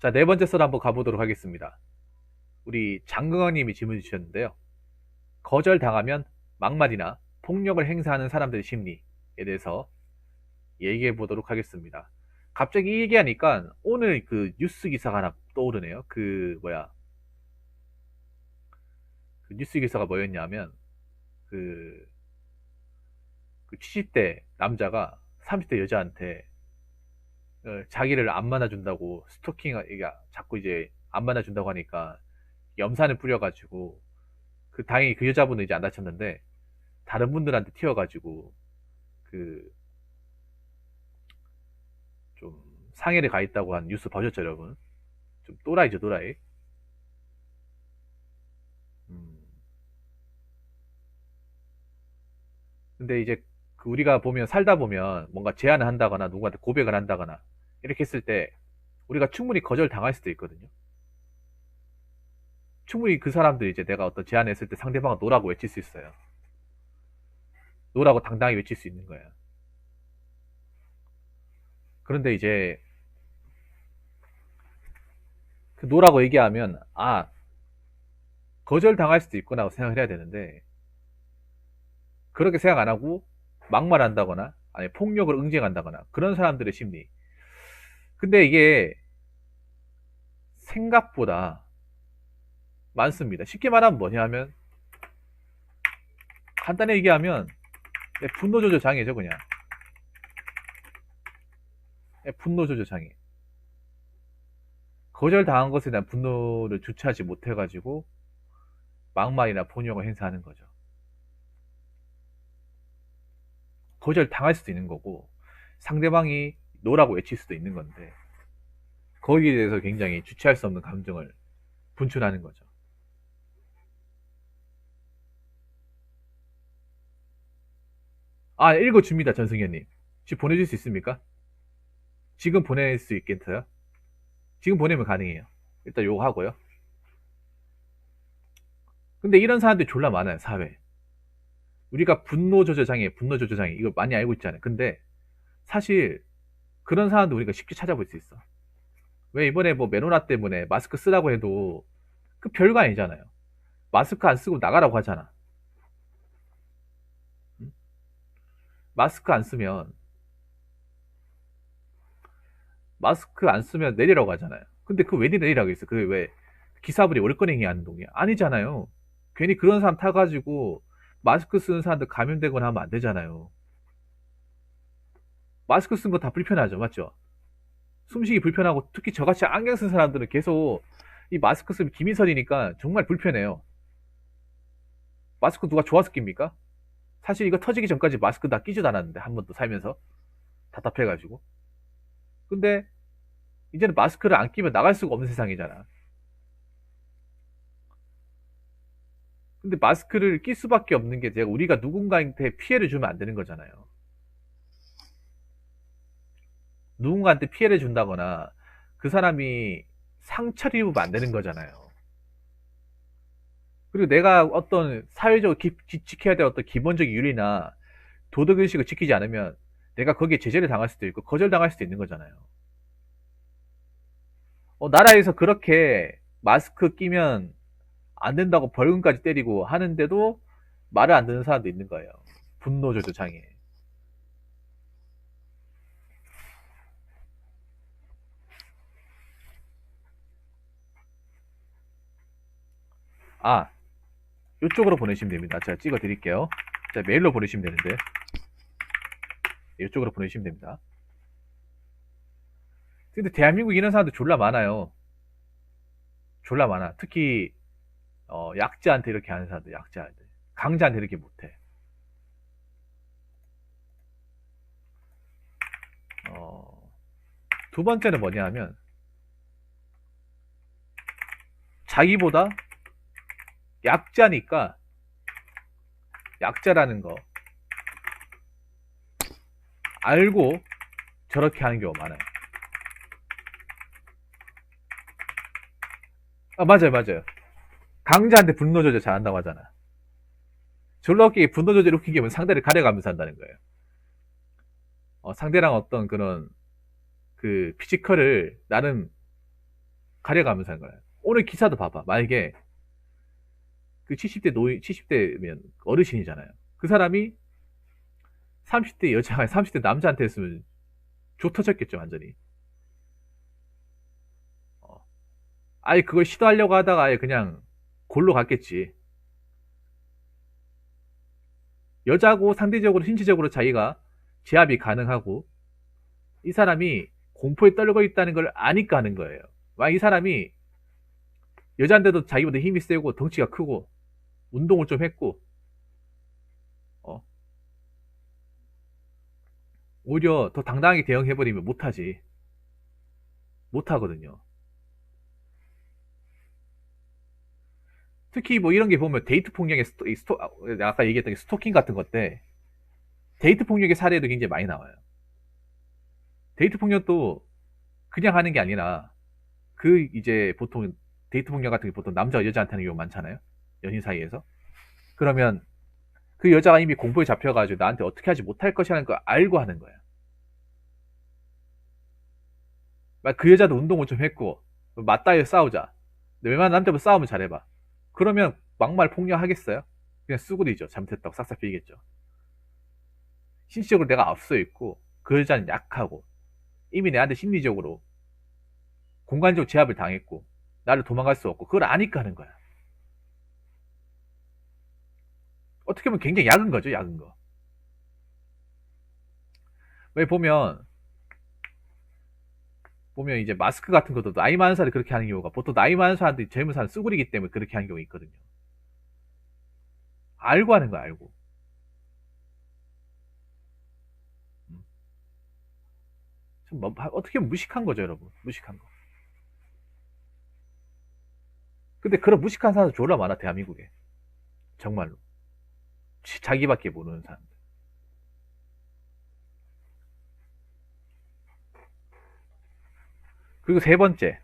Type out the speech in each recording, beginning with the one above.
자, 네 번째 썰 한번 가보도록 하겠습니다. 우리 장근광님이 질문 주셨는데요. 거절당하면 막말이나 폭력을 행사하는 사람들의 심리에 대해서 얘기해 보도록 하겠습니다. 갑자기 이 얘기하니까 오늘 그 뉴스 기사가 하나 떠오르네요. 그 뉴스 기사가 뭐였냐면 그, 그 70대 남자가 30대 여자한테 자기를 안 만나준다고 자꾸 이제 안 만나준다고 하니까 염산을 뿌려가지고 다행히 그 여자분은 이제 안 다쳤는데 다른 분들한테 튀어가지고 그 좀 상해를 가 있다고 한 뉴스 보셨죠, 여러분? 좀 또라이죠, 또라이. 음. 근데 이제 우리가 보면 살다 보면 뭔가 제안을 한다거나 누구한테 고백을 한다거나 이렇게 했을 때 우리가 충분히 거절 당할 수도 있거든요. 충분히 그 사람들이 이제 내가 어떤 제안을 했을 때 상대방은 노라고 외칠 수 있어요. 노라고 당당히 외칠 수 있는 거예요. 그런데 이제 그 노라고 얘기하면 거절 당할 수도 있구나 생각을 해야 되는데 그렇게 생각 안 하고 막말한다거나 아니 폭력을 응징한다거나 그런 사람들의 심리. 근데 이게 생각보다 많습니다. 쉽게 말하면 뭐냐면 간단히 얘기하면 분노 조절 장애죠, 그냥. 분노 조절 장애. 거절당한 것에 대한 분노를 주체하지 못해가지고 막말이나 폭력을 행사하는 거죠. 거절당할 수도 있는 거고 상대방이 노라고 외칠 수도 있는 건데 거기에 대해서 굉장히 주체할 수 없는 감정을 분출하는 거죠. 읽어줍니다, 전승현님. 지금 보내줄 수 있습니까? 지금 보낼 수 있겠어요? 지금 보내면 가능해요. 일단 요거 하고요. 근데 이런 사람들이 졸라 많아요, 사회에. 우리가 분노 조절 장애, 분노 조절 장애 이거 많이 알고 있잖아요. 근데 사실 그런 사람도 우리가 쉽게 찾아볼 수 있어. 왜 이번에 뭐 메로나 때문에 마스크 쓰라고 해도 그 별거 아니잖아요. 마스크 안 쓰고 나가라고 하잖아. 응? 마스크 안 쓰면 마스크 안 쓰면 내리라고 하잖아요. 근데 그 왜 내리라고 했어? 그 왜 기사분이 월권행위 하는 동이야? 아니잖아요. 괜히 그런 사람 타가지고 마스크 쓰는 사람들 감염되거나 하면 안 되잖아요. 마스크 쓴 거 다 불편하죠, 맞죠? 숨쉬기 불편하고 특히 저같이 안경 쓴 사람들은 계속 이 마스크 쓰면 기민설이니까 정말 불편해요. 마스크 누가 좋아서 낍니까? 사실 이거 터지기 전까지 마스크 다 끼지도 않았는데 한 번도 살면서 답답해가지고. 근데 이제는 마스크를 안 끼면 나갈 수가 없는 세상이잖아. 근데 마스크를 낄 수밖에 없는 게 우리가 누군가한테 피해를 주면 안 되는 거잖아요. 누군가한테 피해를 준다거나 그 사람이 상처를 입으면 안 되는 거잖아요. 그리고 내가 어떤 사회적으로 지켜야 될 어떤 기본적 윤리나 도덕의식을 지키지 않으면 내가 거기에 제재를 당할 수도 있고 거절당할 수도 있는 거잖아요. 나라에서 그렇게 마스크 끼면 안 된다고 벌금까지 때리고 하는데도 말을 안 듣는 사람도 있는 거예요. 분노 조절 장애. 아, 이쪽으로 보내시면 됩니다. 제가 찍어 드릴게요. 자, 메일로 보내시면 되는데 이쪽으로 보내시면 됩니다. 근데 대한민국 이런 사람들 졸라 많아요. 졸라 많아. 특히 약자한테 이렇게 하는 사람들, 약자한테. 강자한테 이렇게 못해. 어, 두 번째는 뭐냐 하면 자기보다 약자니까 약자라는 거 알고 저렇게 하는 경우가 많아요. 맞아요, 맞아요. 강자한테 분노 조절 잘한다고 하잖아. 졸라 웃기게 분노 조절 웃기게 하면 상대를 가려가면서 한다는 거예요. 상대랑 어떤 그런 그 피지컬을 나름 가려가면서 하는 거야. 오늘 기사도 봐봐. 만약에 그 70대 70대면 어르신이잖아요. 그 사람이 30대 여자가 30대 남자한테 했으면 조 터졌겠죠, 완전히. 어. 아예 그걸 시도하려고 하다가 아예 그냥 골로 갔겠지. 여자고 상대적으로 신체적으로 자기가 제압이 가능하고 이 사람이 공포에 떨고 있다는 걸 아니까 하는 거예요. 막 이 사람이 여자인데도 자기보다 힘이 세고 덩치가 크고 운동을 좀 했고 어, 오히려 더 당당하게 대응해버리면 못하지. 못하거든요. 특히 뭐 이런 게 보면 데이트 폭력의 아까 얘기했던 게 스토킹 같은 것때 데이트 폭력의 사례도 굉장히 많이 나와요. 데이트 폭력도 그냥 하는 게 아니라 그 이제 보통 데이트 폭력 같은 게 보통 남자와 여자한테 하는 경우 많잖아요. 연인 사이에서. 그러면 그 여자가 이미 공포에 잡혀가지고 나한테 어떻게 하지 못할 것이라는 걸 알고 하는 거야. 막 그 여자도 운동을 좀 했고 맞다해 싸우자. 근데 웬만한 남자분 싸우면 잘해봐. 그러면 막말 폭력하겠어요? 그냥 쑥으리죠. 잘못했다고 싹싹 빌겠죠. 신체적으로 내가 앞서 있고 그 여자는 약하고 이미 내한테 심리적으로 공간적 제압을 당했고 나를 도망갈 수 없고 그걸 아니까 하는 거야. 어떻게 보면 굉장히 약은 거죠. 약은 거. 왜 보면 이제 마스크 같은 것도 나이 많은 사람이 그렇게 하는 경우가 보통 나이 많은 사람들이 젊은 사람 쑥으리기 때문에 그렇게 하는 경우가 있거든요. 알고 하는 거야. 알고. 참 어떻게 보면 무식한 거죠, 여러분. 무식한 거. 근데 그런 무식한 사람들 졸라 많아, 대한민국에. 정말로. 자기밖에 모르는 사람들. 그리고 세 번째.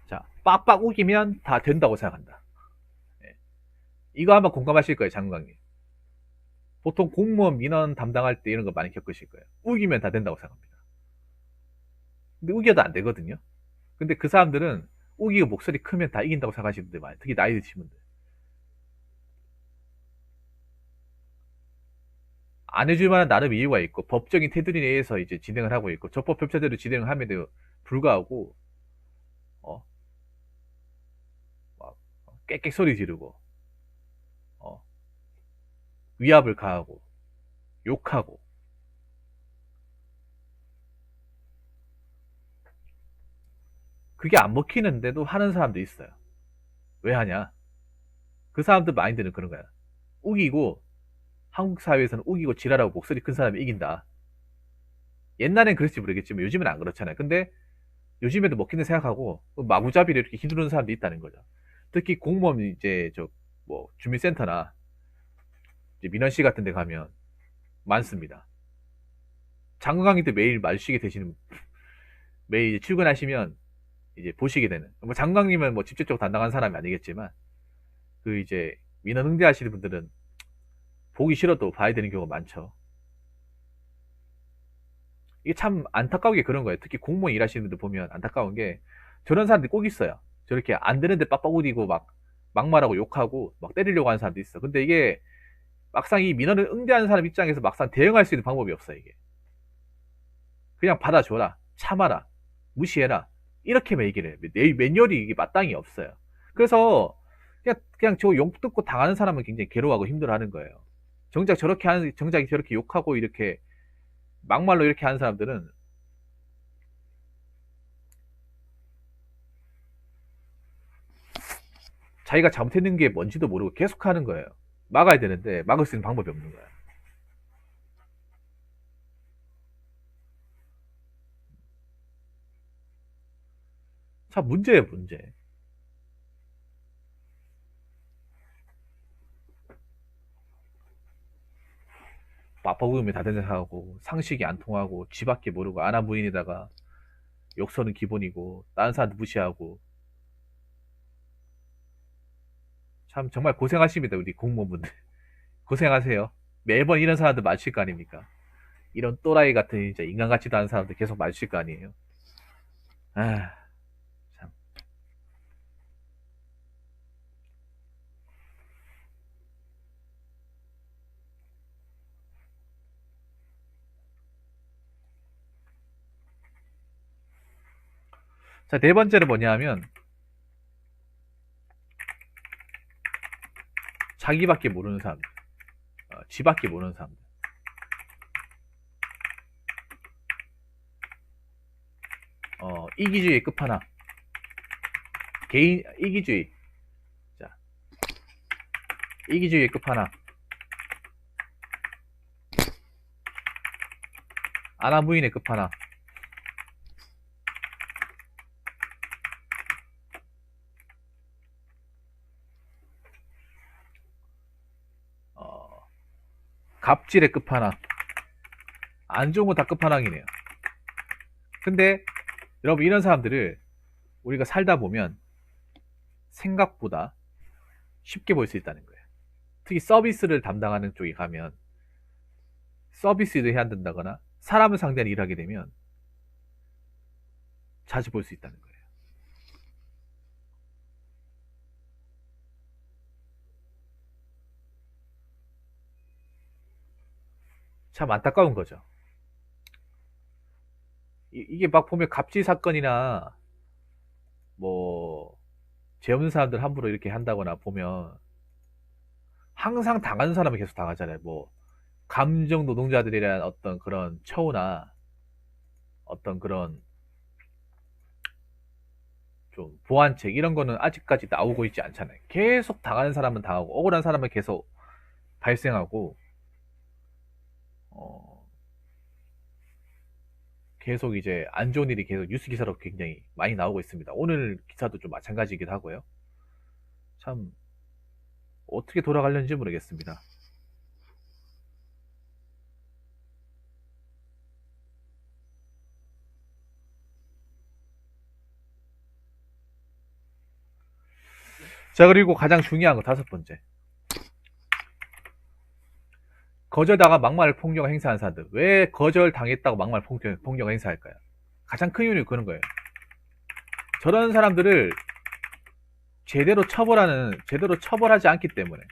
자, 빡빡 우기면 다 된다고 생각한다. 예. 이거 한번 공감하실 거예요, 장관님. 보통 공무원 민원 담당할 때 이런 거 많이 겪으실 거예요. 우기면 다 된다고 생각합니다. 근데 우겨도 안 되거든요. 근데 그 사람들은 우기고 목소리 크면 다 이긴다고 생각하시는 분들 많아요. 특히 나이 드신 분들. 안 해줄 만한 나름 이유가 있고 법적인 테두리 내에서 이제 진행을 하고 있고 적법 절차대로 진행을 함에도 불구하고 어, 막 깨깨 소리 지르고 어, 위압을 가하고 욕하고 그게 안 먹히는데도 하는 사람도 있어요. 왜 하냐? 그 사람들 마인드는 그런 거야. 우기고 한국 사회에서는 우기고 지랄하고 목소리 큰 사람이 이긴다. 옛날엔 그랬지 모르겠지만 요즘은 안 그렇잖아요. 근데 요즘에도 먹히는 생각하고 마구잡이로 이렇게 휘두르는 사람도 있다는 거죠. 특히 공무원 이제 저 뭐 주민센터나 이제 민원실 같은 데 가면 많습니다. 장관님 때 매일 마주치게 되시는 매일 출근하시면 이제 보시게 되는 뭐 장관님은 뭐 직접적으로 담당한 사람이 아니겠지만 그 이제 민원 응대하시는 분들은 보기 싫어도 봐야 되는 경우가 많죠. 이게 참 안타까운 게 그런 거예요. 특히 공무원 일하시는 분들 보면 안타까운 게 저런 사람들이 꼭 있어요. 저렇게 안 되는데 빡빡 우리고 막 막말하고 욕하고 막 때리려고 하는 사람도 있어. 근데 이게 막상 이 민원을 응대하는 사람 입장에서 막상 대응할 수 있는 방법이 없어 이게. 그냥 받아줘라, 참아라, 무시해라 이렇게만 얘기를 해. 내 매뉴얼이 이게 마땅히 없어요. 그래서 그냥 저 욕 듣고 당하는 사람은 굉장히 괴로워하고 힘들어하는 거예요. 정작 저렇게 욕하고 이렇게 막말로 이렇게 하는 사람들은 자기가 잘못했는 게 뭔지도 모르고 계속 하는 거예요. 막아야 되는데 막을 수 있는 방법이 없는 거야. 참 문제예요, 문제. 맞벌이면 다 된다 생각하고 상식이 안 통하고 쥐밖에 모르고 아나 무인에다가 욕설은 기본이고 다른 사람도 무시하고 참 정말 고생하십니다, 우리 공무원분들. 고생하세요. 매번 이런 사람들 마주칠 거 아닙니까? 이런 또라이 같은 진짜 인간 같지도 않은 사람들 계속 마주칠 거 아니에요. 아, 참. 자, 네 번째는 뭐냐면 자기밖에 모르는 사람들, 지밖에 모르는 사람들. 이기주의의 끝판왕. 개인 이기주의. 자, 이기주의의 끝판왕. 아나무인의 끝판왕. 갑질의 끝판왕. 안 좋은 거 다 끝판왕이네요. 근데 여러분, 이런 사람들을 우리가 살다 보면 생각보다 쉽게 볼 수 있다는 거예요. 특히 서비스를 담당하는 쪽에 가면 서비스 일을 해야 된다거나 사람을 상대로 일하게 되면 자주 볼 수 있다는 거예요. 참 안타까운 거죠. 이게 막 보면 갑질 사건이나 뭐 죄 없는 사람들 함부로 이렇게 한다거나 보면 항상 당하는 사람이 계속 당하잖아요. 뭐 감정 노동자들에 대한 어떤 그런 처우나 어떤 그런 좀 보완책 이런 거는 아직까지 나오고 있지 않잖아요. 계속 당하는 사람은 당하고 억울한 사람은 계속 발생하고 어, 계속 이제 안 좋은 일이 계속 뉴스 기사로 굉장히 많이 나오고 있습니다. 오늘 기사도 좀 마찬가지이기도 하고요. 참 어떻게 돌아가려는지 모르겠습니다. 자, 그리고 가장 중요한 거 다섯 번째. 거절당한 막말 폭력 행사한 사람들. 왜 거절 당했다고 막말 폭력 행사할까요? 가장 큰 이유는 그런 거예요. 저런 사람들을 제대로 처벌하지 않기 때문에.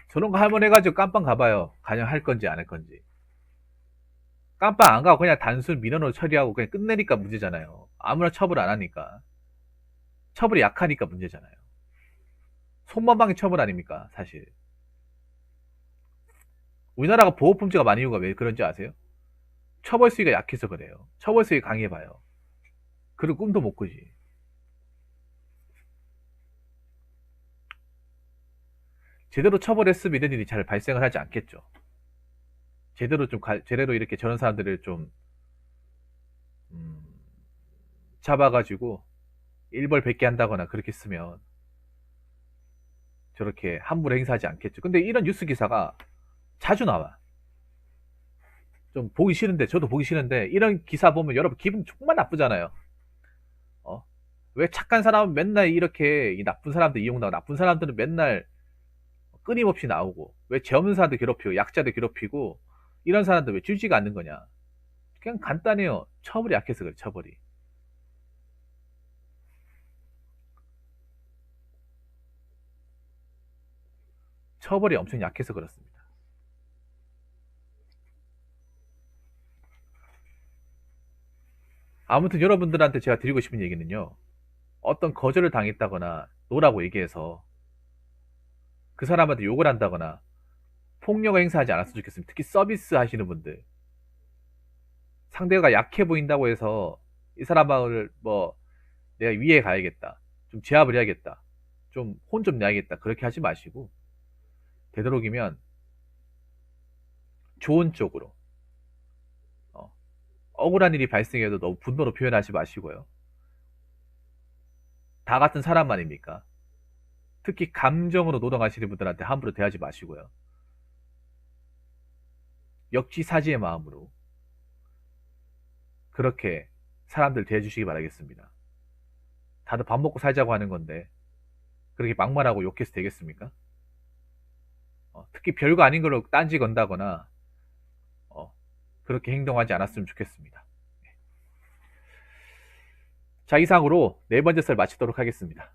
저런 거 한번 해가지고 깜빵 가봐요. 가령 할 건지 안 할 건지. 깜빵 안 가고 그냥 단순 민원으로 처리하고 그냥 끝내니까 문제잖아요. 아무나 처벌 안 하니까. 처벌이 약하니까 문제잖아요. 손만방의 처벌 아닙니까, 사실. 우리나라가 보호품지가 많은 이유가 왜 그런지 아세요? 처벌 수위가 약해서 그래요. 처벌 수위 강해봐요. 그리고 꿈도 못 꾸지. 제대로 처벌했으면 이런 일이 잘 발생을 하지 않겠죠. 제대로 이렇게 저런 사람들을 좀 음, 잡아가지고 일벌 100개 한다거나 그렇게 쓰면 저렇게 함부로 행사하지 않겠죠. 근데 이런 뉴스 기사가 자주 나와. 좀 보기 싫은데, 저도 보기 싫은데, 이런 기사 보면 여러분 기분 정말 나쁘잖아요. 어? 왜 착한 사람은 맨날 이렇게 이 나쁜 사람들 이용당하고, 나쁜 사람들은 맨날 끊임없이 나오고, 왜 죄 없는 사람들 괴롭히고, 약자들 괴롭히고, 이런 사람들 왜 줄지가 않는 거냐? 그냥 간단해요. 처벌이 약해서 그래, 처벌이. 처벌이 엄청 약해서 그렇습니다. 아무튼 여러분들한테 제가 드리고 싶은 얘기는요. 어떤 거절을 당했다거나 노라고 얘기해서 그 사람한테 욕을 한다거나 폭력을 행사하지 않았으면 좋겠습니다. 특히 서비스 하시는 분들. 상대가 약해 보인다고 해서 이 사람을 뭐 내가 위에 가야겠다. 좀 제압을 해야겠다. 좀 혼 좀 내야겠다. 그렇게 하지 마시고 되도록이면 좋은 쪽으로 억울한 일이 발생해도 너무 분노로 표현하지 마시고요. 다 같은 사람 아닙니까? 특히 감정으로 노동하시는 분들한테 함부로 대하지 마시고요. 역지사지의 마음으로 그렇게 사람들 대해주시기 바라겠습니다. 다들 밥 먹고 살자고 하는 건데 그렇게 막말하고 욕해서 되겠습니까? 특히 별거 아닌 걸로 딴지 건다거나 그렇게 행동하지 않았으면 좋겠습니다. 자, 이상으로 네 번째 썰 마치도록 하겠습니다.